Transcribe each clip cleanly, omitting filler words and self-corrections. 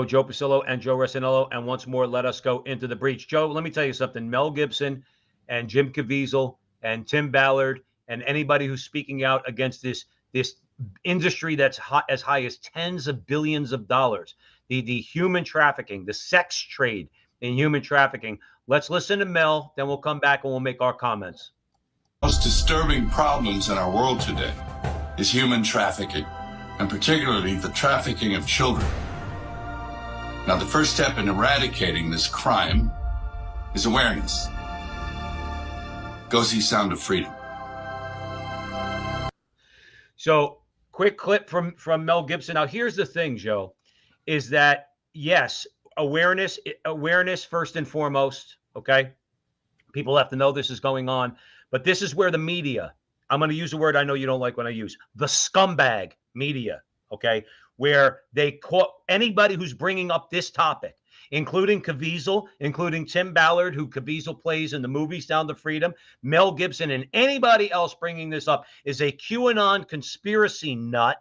Joe Pasillo and Joe Resinello. And once more, let us go into the breach. Joe, let me tell you something. Mel Gibson and Jim Caviezel and Tim Ballard and anybody who's speaking out against this industry that's as high as tens of billions of dollars, the human trafficking, the sex trade in human trafficking. Let's listen to Mel, then we'll come back and we'll make our comments. The most disturbing problems in our world today is human trafficking, and particularly the trafficking of children. Now, the first step in eradicating this crime is awareness. Go see Sound of Freedom. So, quick clip from Mel Gibson. Now, here's the thing, Joe, is that, yes, awareness first and foremost, okay? People have to know this is going on. But this is where the media, I'm going to use a word I know you don't like when I use, the scumbag media, okay, where they caught anybody who's bringing up this topic, including Caviezel, including Tim Ballard, who Caviezel plays in the movie Sound of Freedom, Mel Gibson, and anybody else bringing this up is a QAnon conspiracy nut,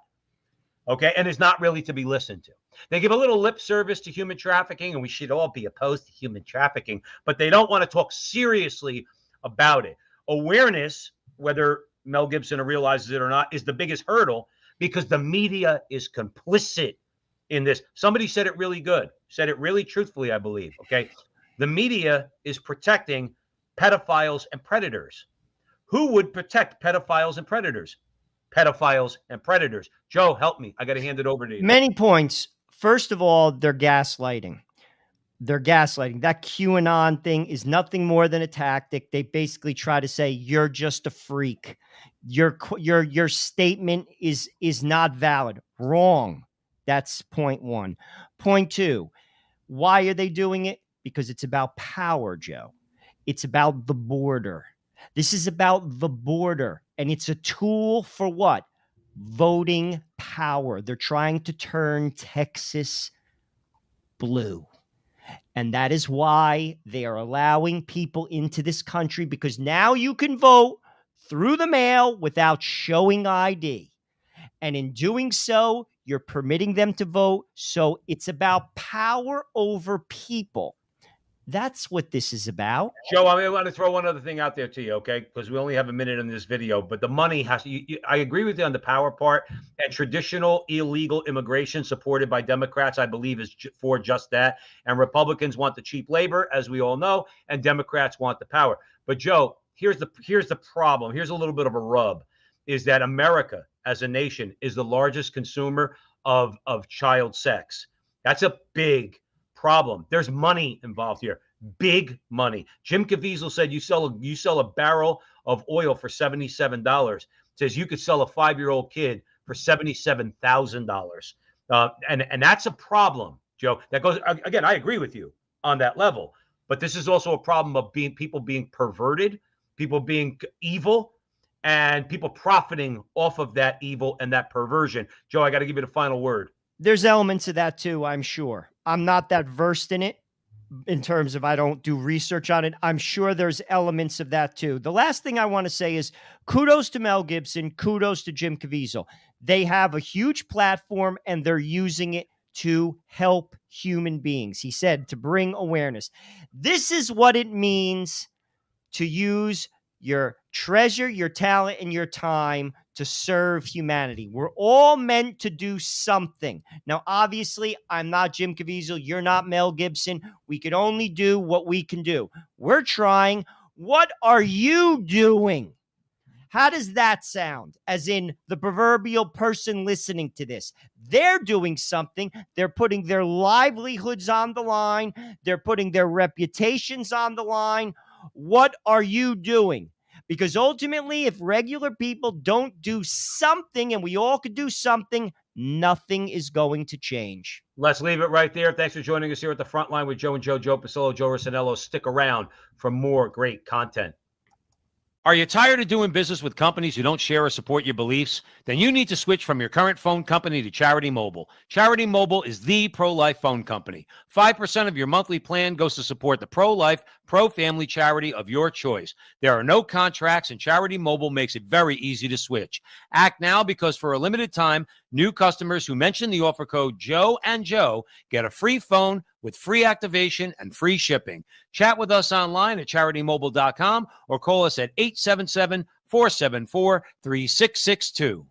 okay, and is not really to be listened to. They give a little lip service to human trafficking, and we should all be opposed to human trafficking, but they don't want to talk seriously about it. Awareness, whether Mel Gibson realizes it or not, is the biggest hurdle because the media is complicit in this. Somebody said it really good, said it really truthfully, I believe, okay? The media is protecting pedophiles and predators. Who would protect pedophiles and predators? Pedophiles and predators. Joe, help me. I got to hand it over to you. Many points. First of all, they're gaslighting. They're gaslighting. That QAnon thing is nothing more than a tactic. They basically try to say you're just a freak. Your statement is not valid. Wrong. That's point one. Point two, why are they doing it? Because it's about power, Joe. It's about the border. This is about the border, and it's a tool for what? Voting power. They're trying to turn Texas blue. And that is why they are allowing people into this country, because now you can vote through the mail without showing ID. And in doing so, you're permitting them to vote. So it's about power over people. That's what this is about. Joe, I want to throw one other thing out there to you, okay? Because we only have a minute in this video, but the money has to, I agree with you on the power part, and traditional illegal immigration supported by Democrats, I believe, is for just that. And Republicans want the cheap labor, as we all know, and Democrats want the power. But Joe, here's the problem. Here's a little bit of a rub, is that America as a nation is the largest consumer of child sex. That's a big problem. There's money involved here, big money. Jim Caviezel said you sell a barrel of oil for $77. Says you could sell a 5-year-old kid for $77,000, and that's a problem, Joe. That goes again. I agree with you on that level, but this is also a problem of people being perverted, people being evil, and people profiting off of that evil and that perversion. Joe, I got to give you the final word. There's elements of that too, I'm sure. I'm not that versed in it in terms of I don't do research on it. I'm sure there's elements of that too. The last thing I want to say is kudos to Mel Gibson, kudos to Jim Caviezel. They have a huge platform and they're using it to help human beings. He said to bring awareness. This is what it means to use your treasure, your talent, and your time to serve humanity. We're all meant to do something. Now, obviously, I'm not Jim Caviezel. You're not Mel Gibson. We can only do what we can do. We're trying. What are you doing? How does that sound? As in the proverbial person listening to this. They're doing something. They're putting their livelihoods on the line. They're putting their reputations on the line. What are you doing? Because ultimately, if regular people don't do something and we all could do something, nothing is going to change. Let's leave it right there. Thanks for joining us here at the Frontline with Joe and Joe Pasillo, Joe Resinello. Stick around for more great content. Are you tired of doing business with companies who don't share or support your beliefs? Then you need to switch from your current phone company to Charity Mobile. Charity Mobile is the pro-life phone company. 5% of your monthly plan goes to support the pro-life, pro-family charity of your choice. There are no contracts, and Charity Mobile makes it very easy to switch. Act now, because for a limited time, new customers who mention the offer code Joe and Joe get a free phone with free activation and free shipping. Chat with us online at CharityMobile.com or call us at 877-474-3662.